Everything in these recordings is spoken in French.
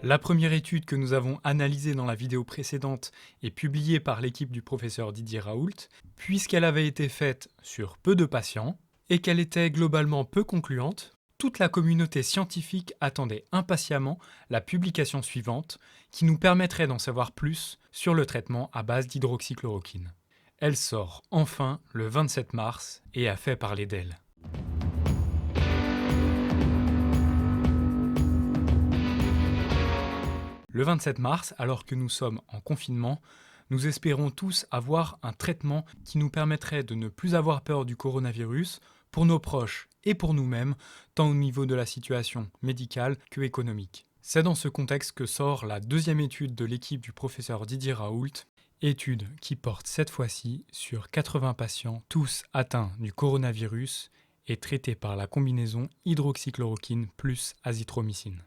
La première étude que nous avons analysée dans la vidéo précédente est publiée par l'équipe du professeur Didier Raoult, puisqu'elle avait été faite sur peu de patients et qu'elle était globalement peu concluante. Toute la communauté scientifique attendait impatiemment la publication suivante qui nous permettrait d'en savoir plus sur le traitement à base d'hydroxychloroquine. Elle sort enfin le 27 mars et a fait parler d'elle. Le 27 mars, alors que nous sommes en confinement, nous espérons tous avoir un traitement qui nous permettrait de ne plus avoir peur du coronavirus pour nos proches et pour nous-mêmes, tant au niveau de la situation médicale que économique. C'est dans ce contexte que sort la deuxième étude de l'équipe du professeur Didier Raoult, étude qui porte cette fois-ci sur 80 patients, tous atteints du coronavirus et traités par la combinaison hydroxychloroquine plus azithromycine.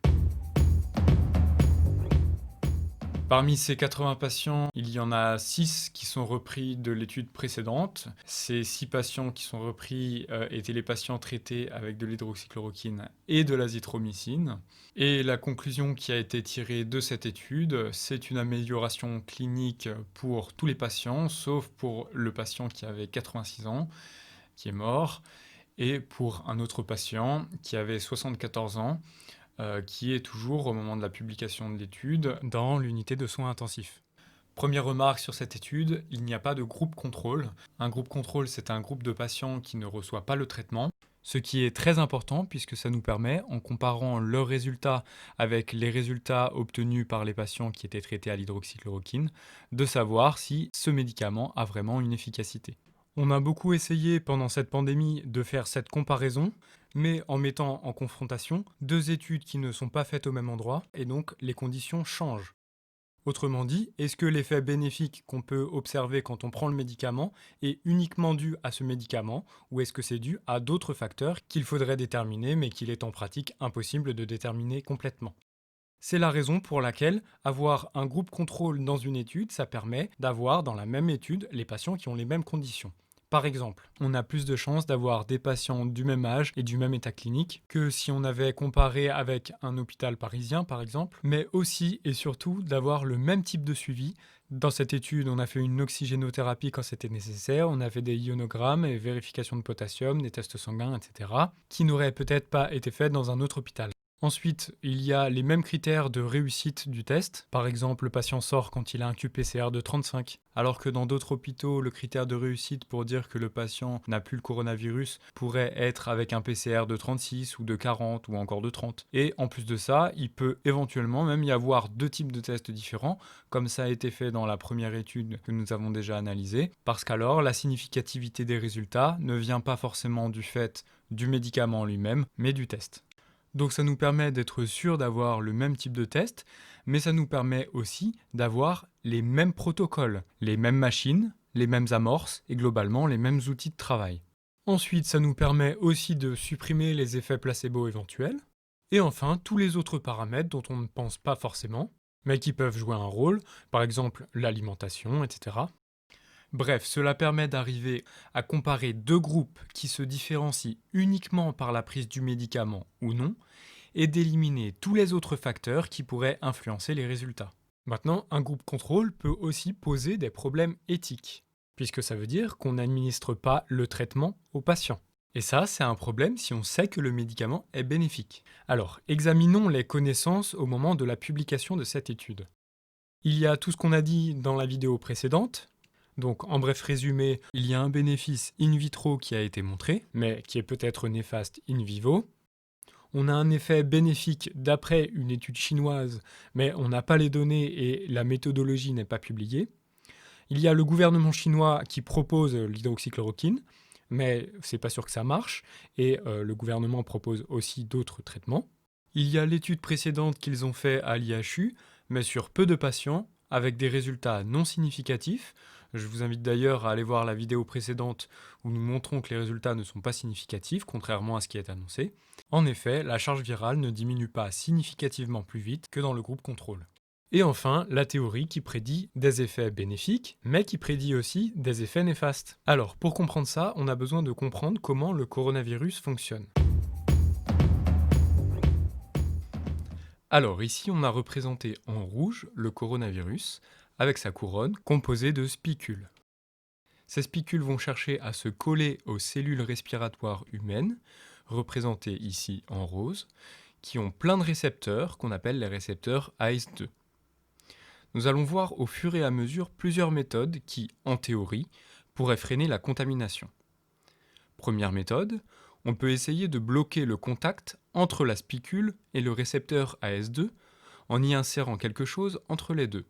Parmi ces 80 patients, il y en a 6 qui sont repris de l'étude précédente. Ces 6 patients qui sont repris étaient les patients traités avec de l'hydroxychloroquine et de l'azithromycine. Et la conclusion qui a été tirée de cette étude, c'est une amélioration clinique pour tous les patients, sauf pour le patient qui avait 86 ans, qui est mort, et pour un autre patient qui avait 74 ans, qui est toujours, au moment de la publication de l'étude, dans l'unité de soins intensifs. Première remarque sur cette étude, il n'y a pas de groupe contrôle. Un groupe contrôle, c'est un groupe de patients qui ne reçoit pas le traitement, ce qui est très important puisque ça nous permet, en comparant leurs résultats avec les résultats obtenus par les patients qui étaient traités à l'hydroxychloroquine, de savoir si ce médicament a vraiment une efficacité. On a beaucoup essayé pendant cette pandémie de faire cette comparaison, mais en mettant en confrontation deux études qui ne sont pas faites au même endroit, et donc les conditions changent. Autrement dit, est-ce que l'effet bénéfique qu'on peut observer quand on prend le médicament est uniquement dû à ce médicament, ou est-ce que c'est dû à d'autres facteurs qu'il faudrait déterminer, mais qu'il est en pratique impossible de déterminer complètement ? C'est la raison pour laquelle avoir un groupe contrôle dans une étude, ça permet d'avoir dans la même étude les patients qui ont les mêmes conditions. Par exemple, on a plus de chances d'avoir des patients du même âge et du même état clinique que si on avait comparé avec un hôpital parisien, par exemple, mais aussi et surtout d'avoir le même type de suivi. Dans cette étude, on a fait une oxygénothérapie quand c'était nécessaire, on a fait des ionogrammes et vérification de potassium, des tests sanguins, etc., qui n'auraient peut-être pas été faits dans un autre hôpital. Ensuite, il y a les mêmes critères de réussite du test. Par exemple, le patient sort quand il a un QPCR de 35, alors que dans d'autres hôpitaux, le critère de réussite pour dire que le patient n'a plus le coronavirus pourrait être avec un PCR de 36 ou de 40 ou encore de 30. Et en plus de ça, il peut éventuellement même y avoir deux types de tests différents, comme ça a été fait dans la première étude que nous avons déjà analysée, parce qu'alors la significativité des résultats ne vient pas forcément du fait du médicament lui-même, mais du test. Donc ça nous permet d'être sûr d'avoir le même type de test, mais ça nous permet aussi d'avoir les mêmes protocoles, les mêmes machines, les mêmes amorces et globalement les mêmes outils de travail. Ensuite, ça nous permet aussi de supprimer les effets placebo éventuels. Et enfin, tous les autres paramètres dont on ne pense pas forcément, mais qui peuvent jouer un rôle, par exemple l'alimentation, etc. Bref, cela permet d'arriver à comparer deux groupes qui se différencient uniquement par la prise du médicament ou non, et d'éliminer tous les autres facteurs qui pourraient influencer les résultats. Maintenant, un groupe contrôle peut aussi poser des problèmes éthiques, puisque ça veut dire qu'on n'administre pas le traitement au patient. Et ça, c'est un problème si on sait que le médicament est bénéfique. Alors, examinons les connaissances au moment de la publication de cette étude. Il y a tout ce qu'on a dit dans la vidéo précédente. Donc, en bref résumé, il y a un bénéfice in vitro qui a été montré, mais qui est peut-être néfaste in vivo. On a un effet bénéfique d'après une étude chinoise, mais on n'a pas les données et la méthodologie n'est pas publiée. Il y a le gouvernement chinois qui propose l'hydroxychloroquine, mais c'est pas sûr que ça marche, et le gouvernement propose aussi d'autres traitements. Il y a l'étude précédente qu'ils ont fait à l'IHU, mais sur peu de patients, avec des résultats non significatifs. Je vous invite d'ailleurs à aller voir la vidéo précédente où nous montrons que les résultats ne sont pas significatifs, contrairement à ce qui est annoncé. En effet, la charge virale ne diminue pas significativement plus vite que dans le groupe contrôle. Et enfin, la théorie qui prédit des effets bénéfiques, mais qui prédit aussi des effets néfastes. Alors, pour comprendre ça, on a besoin de comprendre comment le coronavirus fonctionne. Alors ici, on a représenté en rouge le coronavirus avec sa couronne composée de spicules. Ces spicules vont chercher à se coller aux cellules respiratoires humaines, représentées ici en rose, qui ont plein de récepteurs qu'on appelle les récepteurs AS2. Nous allons voir au fur et à mesure plusieurs méthodes qui, en théorie, pourraient freiner la contamination. Première méthode, on peut essayer de bloquer le contact entre la spicule et le récepteur AS2 en y insérant quelque chose entre les deux.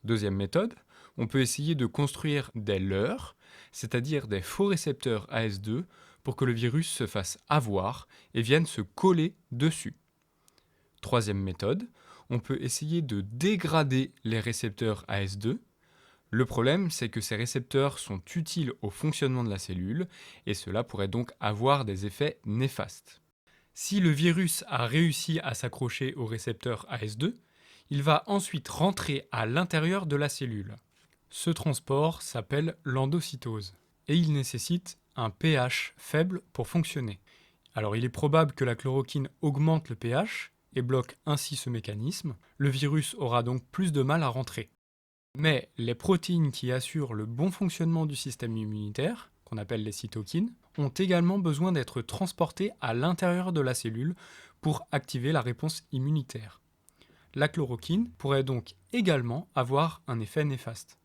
Deuxième méthode, on peut essayer de construire des leurres, c'est-à-dire des faux récepteurs AS2 pour que le virus se fasse avoir et vienne se coller dessus. Troisième méthode, on peut essayer de dégrader les récepteurs AS2. Le problème, c'est que ces récepteurs sont utiles au fonctionnement de la cellule et cela pourrait donc avoir des effets néfastes. Si le virus a réussi à s'accrocher au récepteur AS2, il va ensuite rentrer à l'intérieur de la cellule. Ce transport s'appelle l'endocytose et il nécessite un pH faible pour fonctionner. Alors il est probable que la chloroquine augmente le pH et bloque ainsi ce mécanisme. Le virus aura donc plus de mal à rentrer. Mais les protéines qui assurent le bon fonctionnement du système immunitaire, qu'on appelle les cytokines, ont également besoin d'être transportées à l'intérieur de la cellule pour activer la réponse immunitaire. La chloroquine pourrait donc également avoir un effet néfaste.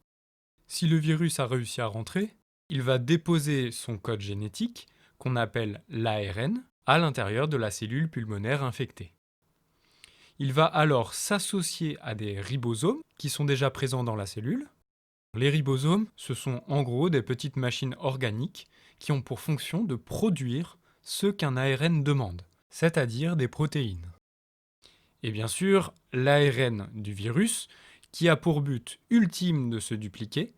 Si le virus a réussi à rentrer, il va déposer son code génétique, qu'on appelle l'ARN, à l'intérieur de la cellule pulmonaire infectée. Il va alors s'associer à des ribosomes qui sont déjà présents dans la cellule. Les ribosomes, ce sont en gros des petites machines organiques qui ont pour fonction de produire ce qu'un ARN demande, c'est-à-dire des protéines. Et bien sûr, l'ARN du virus, qui a pour but ultime de se dupliquer,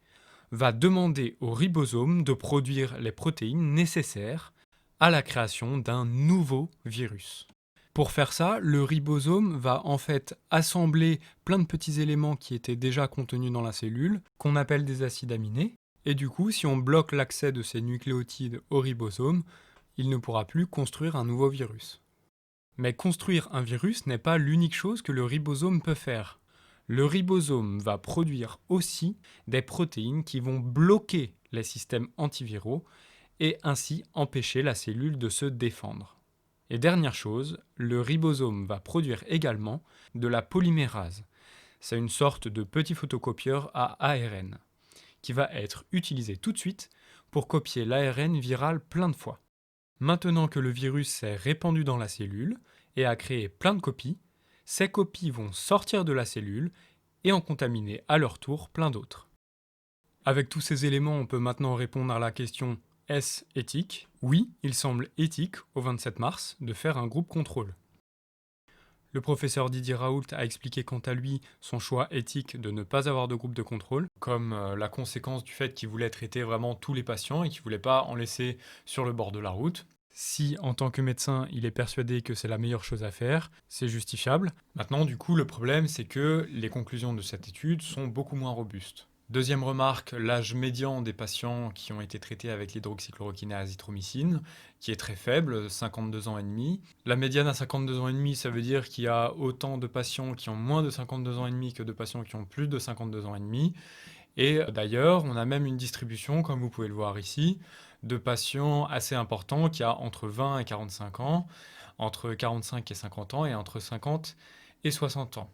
va demander au ribosome de produire les protéines nécessaires à la création d'un nouveau virus. Pour faire ça, le ribosome va en fait assembler plein de petits éléments qui étaient déjà contenus dans la cellule, qu'on appelle des acides aminés, et du coup, si on bloque l'accès de ces nucléotides au ribosome, il ne pourra plus construire un nouveau virus. Mais construire un virus n'est pas l'unique chose que le ribosome peut faire. Le ribosome va produire aussi des protéines qui vont bloquer les systèmes antiviraux et ainsi empêcher la cellule de se défendre. Et dernière chose, le ribosome va produire également de la polymérase. C'est une sorte de petit photocopieur à ARN qui va être utilisé tout de suite pour copier l'ARN viral plein de fois. Maintenant que le virus s'est répandu dans la cellule et a créé plein de copies, ces copies vont sortir de la cellule et en contaminer à leur tour plein d'autres. Avec tous ces éléments, on peut maintenant répondre à la question: est-ce éthique ? Oui, il semble éthique, au 27 mars, de faire un groupe contrôle. Le professeur Didier Raoult a expliqué quant à lui son choix éthique de ne pas avoir de groupe de contrôle, comme la conséquence du fait qu'il voulait traiter vraiment tous les patients et qu'il ne voulait pas en laisser sur le bord de la route. Si, en tant que médecin, il est persuadé que c'est la meilleure chose à faire, c'est justifiable. Maintenant, du coup, le problème, c'est que les conclusions de cette étude sont beaucoup moins robustes. Deuxième remarque, l'âge médian des patients qui ont été traités avec l'hydroxychloroquine et azithromycine, qui est très faible, 52 ans et demi. La médiane à 52 ans et demi, ça veut dire qu'il y a autant de patients qui ont moins de 52 ans et demi que de patients qui ont plus de 52 ans et demi. Et d'ailleurs, on a même une distribution, comme vous pouvez le voir ici, de patients assez importants qui a entre 20 et 45 ans, entre 45 et 50 ans et entre 50 et 60 ans.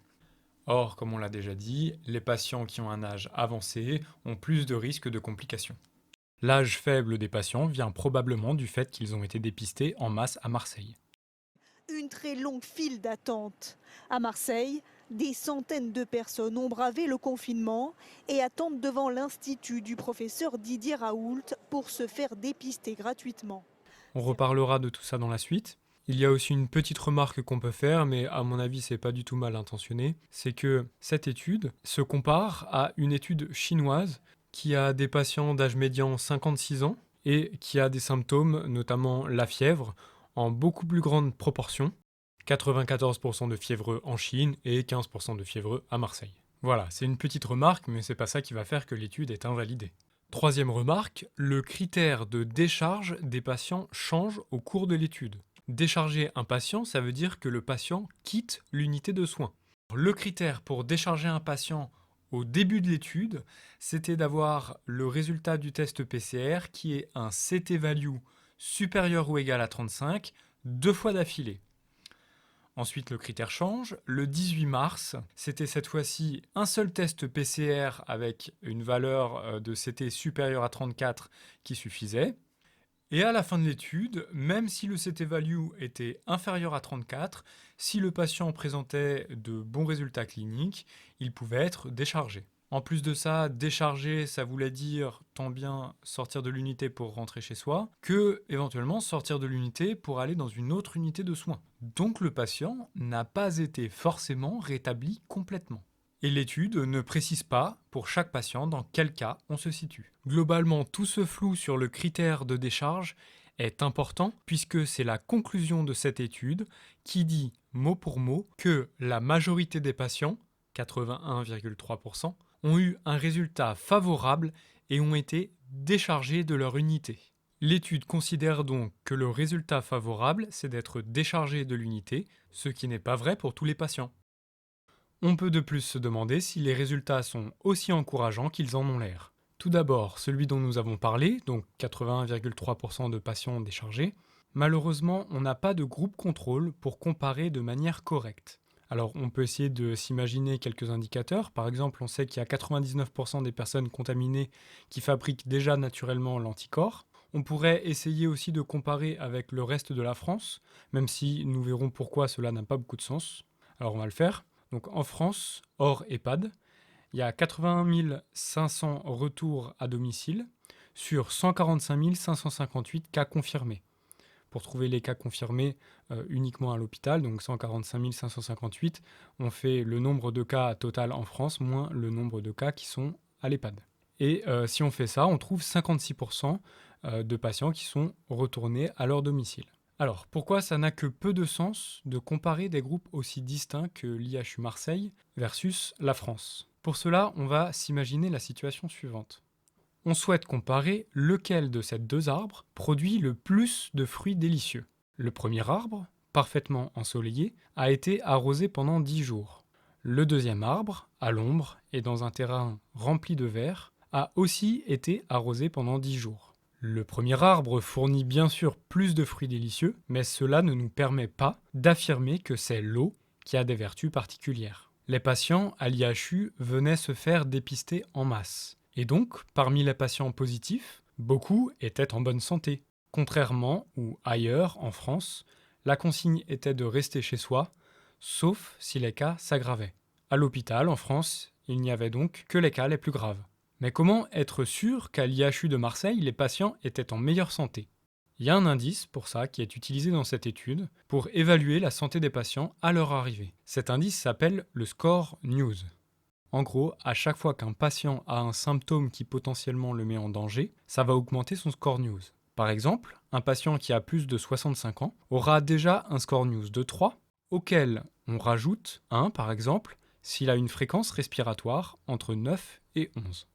Or, comme on l'a déjà dit, les patients qui ont un âge avancé ont plus de risques de complications. L'âge faible des patients vient probablement du fait qu'ils ont été dépistés en masse à Marseille. Une très longue file d'attente. À Marseille, des centaines de personnes ont bravé le confinement et attendent devant l'institut du professeur Didier Raoult pour se faire dépister gratuitement. On reparlera de tout ça dans la suite. Il y a aussi une petite remarque qu'on peut faire, mais à mon avis, c'est pas du tout mal intentionné. C'est que cette étude se compare à une étude chinoise qui a des patients d'âge médian 56 ans et qui a des symptômes, notamment la fièvre, en beaucoup plus grande proportion. 94% de fiévreux en Chine et 15% de fiévreux à Marseille. Voilà, c'est une petite remarque, mais c'est pas ça qui va faire que l'étude est invalidée. Troisième remarque, le critère de décharge des patients change au cours de l'étude. Décharger un patient, ça veut dire que le patient quitte l'unité de soins. Le critère pour décharger un patient au début de l'étude, c'était d'avoir le résultat du test PCR qui est un CT value supérieur ou égal à 35, 2 fois d'affilée. Ensuite, le critère change. Le 18 mars, c'était cette fois-ci un seul test PCR avec une valeur de CT supérieure à 34 qui suffisait. Et à la fin de l'étude, même si le CT value était inférieur à 34, si le patient présentait de bons résultats cliniques, il pouvait être déchargé. En plus de ça, décharger, ça voulait dire tant bien sortir de l'unité pour rentrer chez soi, que éventuellement sortir de l'unité pour aller dans une autre unité de soins. Donc le patient n'a pas été forcément rétabli complètement. Et l'étude ne précise pas pour chaque patient dans quel cas on se situe. Globalement, tout ce flou sur le critère de décharge est important puisque c'est la conclusion de cette étude qui dit mot pour mot que la majorité des patients, 81,3%, ont eu un résultat favorable et ont été déchargés de leur unité. L'étude considère donc que le résultat favorable, c'est d'être déchargé de l'unité, ce qui n'est pas vrai pour tous les patients. On peut de plus se demander si les résultats sont aussi encourageants qu'ils en ont l'air. Tout d'abord, celui dont nous avons parlé, donc 81,3% de patients déchargés, malheureusement, on n'a pas de groupe contrôle pour comparer de manière correcte. Alors, on peut essayer de s'imaginer quelques indicateurs. Par exemple, on sait qu'il y a 99% des personnes contaminées qui fabriquent déjà naturellement l'anticorps. On pourrait essayer aussi de comparer avec le reste de la France, même si nous verrons pourquoi cela n'a pas beaucoup de sens. Alors, on va le faire. Donc en France, hors EHPAD, il y a 81 500 retours à domicile sur 145 558 cas confirmés. Pour trouver les cas confirmés uniquement à l'hôpital, donc 145 558, on fait le nombre de cas total en France moins le nombre de cas qui sont à l'EHPAD. Et si on fait ça, on trouve 56% de patients qui sont retournés à leur domicile. Alors, pourquoi ça n'a que peu de sens de comparer des groupes aussi distincts que l'IHU Marseille versus la France? Pour cela, on va s'imaginer la situation suivante. On souhaite comparer lequel de ces deux arbres produit le plus de fruits délicieux. Le premier arbre, parfaitement ensoleillé, a été arrosé pendant 10 jours. Le deuxième arbre, à l'ombre et dans un terrain rempli de verre, a aussi été arrosé pendant 10 jours. Le premier arbre fournit bien sûr plus de fruits délicieux, mais cela ne nous permet pas d'affirmer que c'est l'eau qui a des vertus particulières. Les patients à l'IHU venaient se faire dépister en masse. Et donc, parmi les patients positifs, beaucoup étaient en bonne santé. Contrairement, ou ailleurs en France, la consigne était de rester chez soi, sauf si les cas s'aggravaient. À l'hôpital, en France, il n'y avait donc que les cas les plus graves. Mais comment être sûr qu'à l'IHU de Marseille, les patients étaient en meilleure santé? Il y a un indice pour ça qui est utilisé dans cette étude pour évaluer la santé des patients à leur arrivée. Cet indice s'appelle le score News. En gros, à chaque fois qu'un patient a un symptôme qui potentiellement le met en danger, ça va augmenter son score News. Par exemple, un patient qui a plus de 65 ans aura déjà un score News de 3, auquel on rajoute 1 par exemple, s'il a une fréquence respiratoire entre 9 et 11.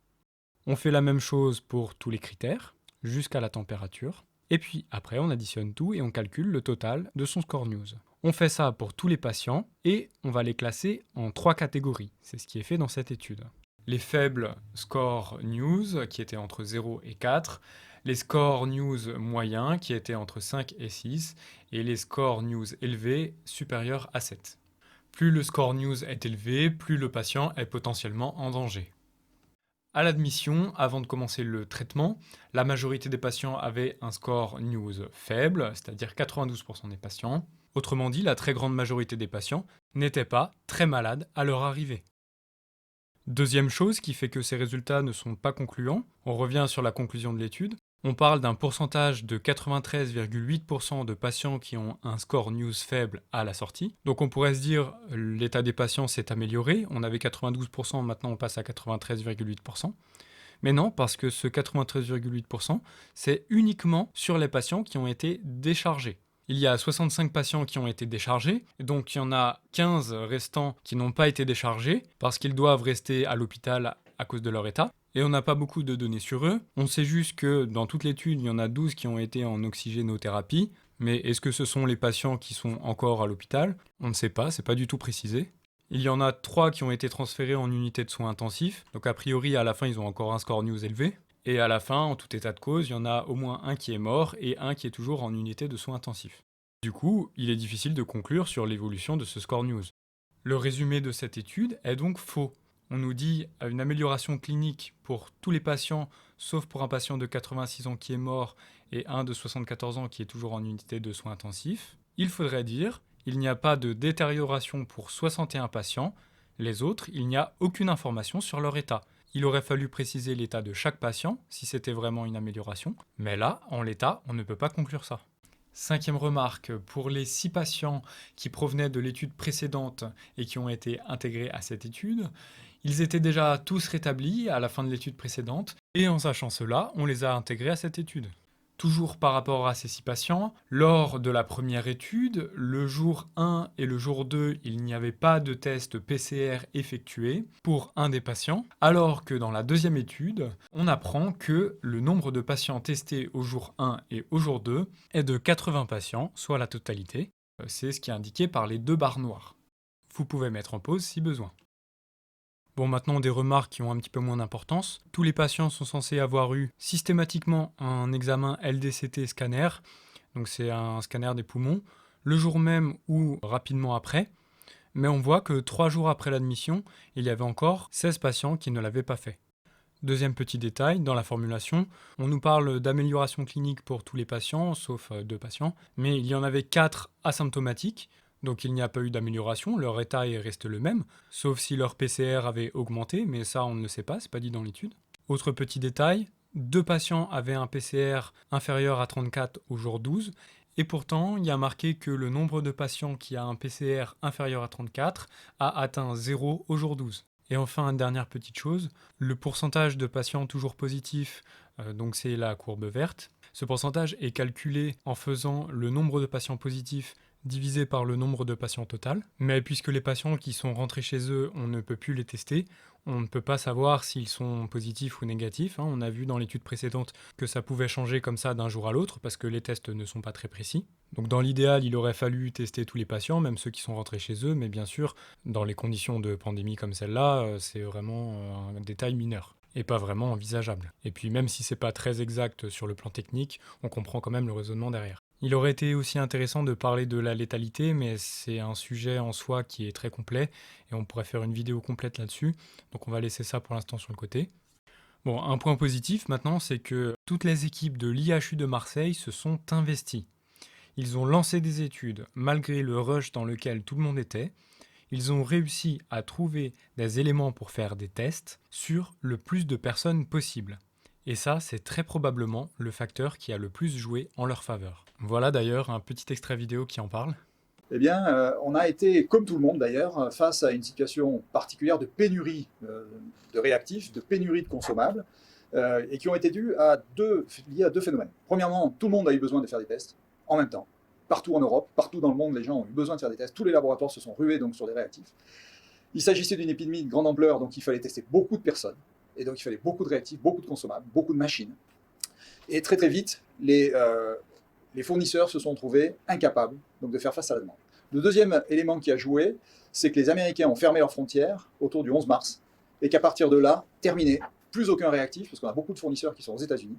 On fait la même chose pour tous les critères, jusqu'à la température, et puis après on additionne tout et on calcule le total de son score News. On fait ça pour tous les patients et on va les classer en 3 catégories, c'est ce qui est fait dans cette étude. Les faibles scores News qui étaient entre 0 et 4, les scores News moyens qui étaient entre 5 et 6, et les scores News élevés supérieurs à 7. Plus le score News est élevé, plus le patient est potentiellement en danger. À l'admission, avant de commencer le traitement, la majorité des patients avaient un score News faible, c'est-à-dire 92% des patients. Autrement dit, la très grande majorité des patients n'étaient pas très malades à leur arrivée. Deuxième chose qui fait que ces résultats ne sont pas concluants, on revient sur la conclusion de l'étude, on parle d'un pourcentage de 93,8% de patients qui ont un score News faible à la sortie. Donc on pourrait se dire l'état des patients s'est amélioré, on avait 92%, maintenant on passe à 93,8%. Mais non, parce que ce 93,8%, c'est uniquement sur les patients qui ont été déchargés. Il y a 65 patients qui ont été déchargés, donc il y en a 15 restants qui n'ont pas été déchargés parce qu'ils doivent rester à l'hôpital à cause de leur état. Et on n'a pas beaucoup de données sur eux. On sait juste que dans toute l'étude, il y en a 12 qui ont été en oxygénothérapie, Mais est-ce que ce sont les patients qui sont encore à l'hôpital? On ne sait pas, c'est pas du tout précisé. Il y en a 3 qui ont été transférés en unité de soins intensifs, donc a priori à la fin ils ont encore un score news élevé. Et à la fin, en tout état de cause, il y en a au moins un qui est mort et un qui est toujours en unité de soins intensifs. Du coup, il est difficile de conclure sur l'évolution de ce score news. Le résumé de cette étude est donc faux. On nous dit une amélioration clinique pour tous les patients, sauf pour un patient de 86 ans qui est mort et un de 74 ans qui est toujours en unité de soins intensifs. Il faudrait dire il n'y a pas de détérioration pour 61 patients. Les autres, il n'y a aucune information sur leur état. Il aurait fallu préciser l'état de chaque patient, si c'était vraiment une amélioration. Mais là, en l'état, on ne peut pas conclure ça. 5e remarque, pour les 6 patients qui provenaient de l'étude précédente et qui ont été intégrés à cette étude, ils étaient déjà tous rétablis à la fin de l'étude précédente, et en sachant cela, on les a intégrés à cette étude. Toujours par rapport à ces 6 patients, lors de la première étude, le jour 1 et le jour 2, il n'y avait pas de test PCR effectué pour un des patients, alors que dans la deuxième étude, on apprend que le nombre de patients testés au jour 1 et au jour 2 est de 80 patients, soit la totalité. C'est ce qui est indiqué par les 2 barres noires. Vous pouvez mettre en pause si besoin. Bon, maintenant des remarques qui ont un petit peu moins d'importance. Tous les patients sont censés avoir eu systématiquement un examen LDCT scanner, donc c'est un scanner des poumons, le jour même ou rapidement après. Mais on voit que 3 jours après l'admission, il y avait encore 16 patients qui ne l'avaient pas fait. Deuxième petit détail, dans la formulation, on nous parle d'amélioration clinique pour tous les patients, sauf 2 patients, mais il y en avait 4 asymptomatiques, donc il n'y a pas eu d'amélioration, leur état est resté le même, sauf si leur PCR avait augmenté, mais ça on ne le sait pas, c'est pas dit dans l'étude. Autre petit détail, 2 patients avaient un PCR inférieur à 34 au jour 12, et pourtant il y a marqué que le nombre de patients qui a un PCR inférieur à 34 a atteint 0 au jour 12. Et enfin, une dernière petite chose, le pourcentage de patients toujours positifs, donc c'est la courbe verte. Ce pourcentage est calculé en faisant le nombre de patients positifs divisé par le nombre de patients total. Mais puisque les patients qui sont rentrés chez eux, on ne peut plus les tester, on ne peut pas savoir s'ils sont positifs ou négatifs. On a vu dans l'étude précédente que ça pouvait changer comme ça d'un jour à l'autre parce que les tests ne sont pas très précis. Donc dans l'idéal, il aurait fallu tester tous les patients, même ceux qui sont rentrés chez eux, mais bien sûr, dans les conditions de pandémie comme celle-là, c'est vraiment un détail mineur et pas vraiment envisageable. Et puis même si c'est pas très exact sur le plan technique, on comprend quand même le raisonnement derrière. Il aurait été aussi intéressant de parler de la létalité, mais c'est un sujet en soi qui est très complet et on pourrait faire une vidéo complète là-dessus, donc on va laisser ça pour l'instant sur le côté. Bon, un point positif maintenant, c'est que toutes les équipes de l'IHU de Marseille se sont investies. Ils ont lancé des études malgré le rush dans lequel tout le monde était. Ils ont réussi à trouver des éléments pour faire des tests sur le plus de personnes possible. Et ça, c'est très probablement le facteur qui a le plus joué en leur faveur. Voilà d'ailleurs un petit extrait vidéo qui en parle. Eh bien, on a été, comme tout le monde d'ailleurs, face à une situation particulière de pénurie de réactifs, de pénurie de consommables, et qui ont été liées à deux phénomènes. Premièrement, tout le monde a eu besoin de faire des tests en même temps. Partout en Europe, partout dans le monde, les gens ont eu besoin de faire des tests. Tous les laboratoires se sont rués donc sur des réactifs. Il s'agissait d'une épidémie de grande ampleur, donc il fallait tester beaucoup de personnes. Et donc il fallait beaucoup de réactifs, beaucoup de consommables, beaucoup de machines. Et très très vite, les fournisseurs se sont trouvés incapables donc, de faire face à la demande. Le deuxième élément qui a joué, c'est que les Américains ont fermé leurs frontières autour du 11 mars, et qu'à partir de là, terminé, plus aucun réactif, parce qu'on a beaucoup de fournisseurs qui sont aux États-Unis,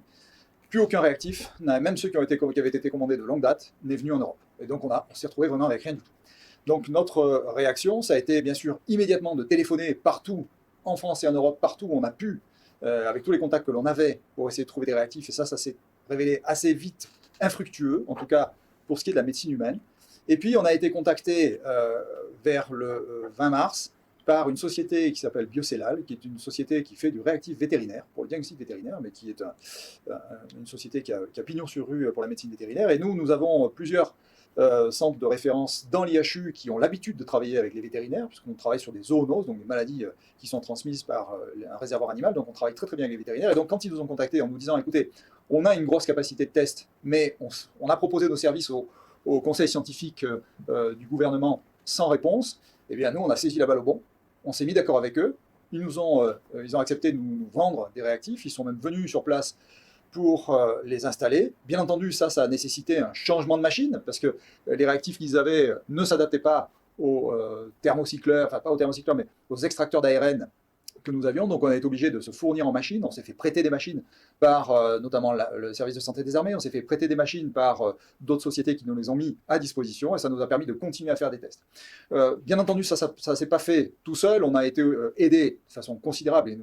plus aucun réactif, même ceux qui avaient été commandés de longue date, n'est venu en Europe. Et donc on s'est retrouvé vraiment avec rien du tout. Donc notre réaction, ça a été bien sûr immédiatement de téléphoner partout, en France et en Europe, partout où on a pu, avec tous les contacts que l'on avait, pour essayer de trouver des réactifs, et ça s'est révélé assez vite infructueux, en tout cas pour ce qui est de la médecine humaine. Et puis on a été contacté vers le 20 mars par une société qui s'appelle Biocellal, qui est une société qui fait du réactif vétérinaire, pour le diagnostic vétérinaire, mais qui est une société qui a pignon sur rue pour la médecine vétérinaire. Et nous avons plusieurs centres de référence dans l'IHU qui ont l'habitude de travailler avec les vétérinaires, puisqu'on travaille sur des zoonoses, donc des maladies qui sont transmises par un réservoir animal, donc on travaille très très bien avec les vétérinaires. Et donc quand ils nous ont contactés en nous disant, écoutez, on a une grosse capacité de test, mais on a proposé nos services au conseil scientifique du gouvernement sans réponse, eh bien nous on a saisi la balle au bon, on s'est mis d'accord avec eux, ils ont accepté de nous vendre des réactifs, ils sont même venus sur place pour les installer. Bien entendu, ça a nécessité un changement de machine, parce que les réactifs qu'ils avaient ne s'adaptaient pas aux thermocycleurs, enfin pas aux thermocycleurs, mais aux extracteurs d'ARN que nous avions. Donc on a été obligé de se fournir en machines. On s'est fait prêter des machines par notamment le service de santé des armées. On s'est fait prêter des machines par d'autres sociétés qui nous les ont mis à disposition, et ça nous a permis de continuer à faire des tests. Bien entendu, ça ne s'est pas fait tout seul. On a été aidé de façon considérable, et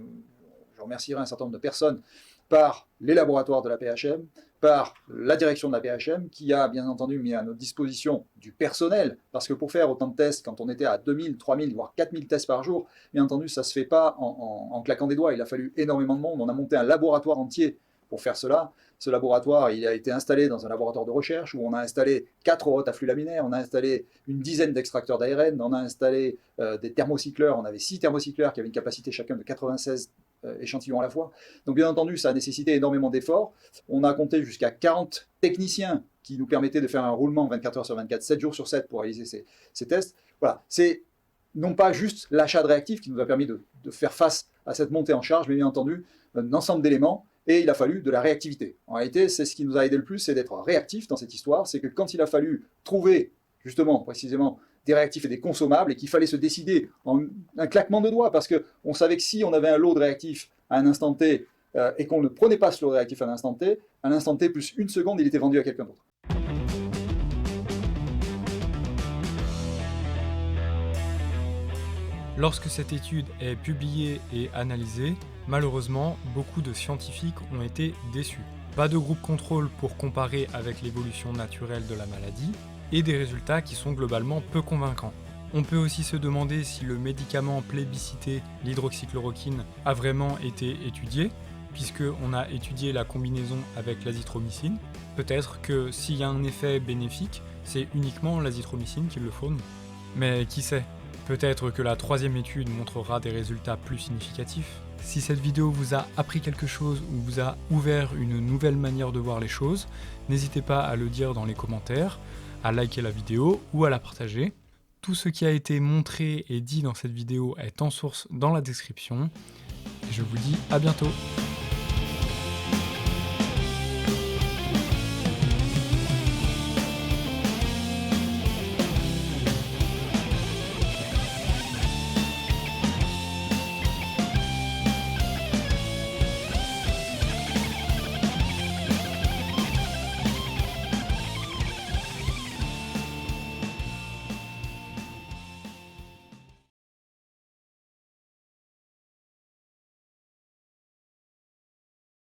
je remercierai un certain nombre de personnes, par les laboratoires de la PHM, par la direction de la PHM, qui a bien entendu mis à notre disposition du personnel, parce que pour faire autant de tests, quand on était à 2000, 3000, voire 4000 tests par jour, bien entendu, ça ne se fait pas en claquant des doigts. Il a fallu énormément de monde. On a monté un laboratoire entier pour faire cela. Ce laboratoire, il a été installé dans un laboratoire de recherche où on a installé 4 robots à flux laminaires, on a installé une dizaine d'extracteurs d'ARN, on a installé des thermocycleurs, on avait 6 thermocycleurs qui avaient une capacité chacun de 96 échantillons à la fois. Donc bien entendu, ça a nécessité énormément d'efforts. On a compté jusqu'à 40 techniciens qui nous permettaient de faire un roulement 24 heures sur 24, 7 jours sur 7 pour réaliser ces tests. Voilà, c'est non pas juste l'achat de réactifs qui nous a permis de faire face à cette montée en charge, mais bien entendu un ensemble d'éléments, et il a fallu de la réactivité. En réalité, c'est ce qui nous a aidé le plus, c'est d'être réactif dans cette histoire. C'est que quand il a fallu trouver, justement, précisément, des réactifs et des consommables, et qu'il fallait se décider en un claquement de doigts, parce qu'on savait que si on avait un lot de réactifs à un instant T, et qu'on ne prenait pas ce lot de réactifs à un instant T plus une seconde, il était vendu à quelqu'un d'autre. Lorsque cette étude est publiée et analysée, malheureusement, beaucoup de scientifiques ont été déçus. Pas de groupe contrôle pour comparer avec l'évolution naturelle de la maladie, et des résultats qui sont globalement peu convaincants. On peut aussi se demander si le médicament plébiscité, l'hydroxychloroquine, a vraiment été étudié, puisqu'on a étudié la combinaison avec l'azithromycine. Peut-être que s'il y a un effet bénéfique, c'est uniquement l'azithromycine qui le fournit. Mais qui sait ? Peut-être que la 3e étude montrera des résultats plus significatifs. Si cette vidéo vous a appris quelque chose ou vous a ouvert une nouvelle manière de voir les choses, n'hésitez pas à le dire dans les commentaires, à liker la vidéo ou à la partager. Tout ce qui a été montré et dit dans cette vidéo est en source dans la description. Et je vous dis à bientôt.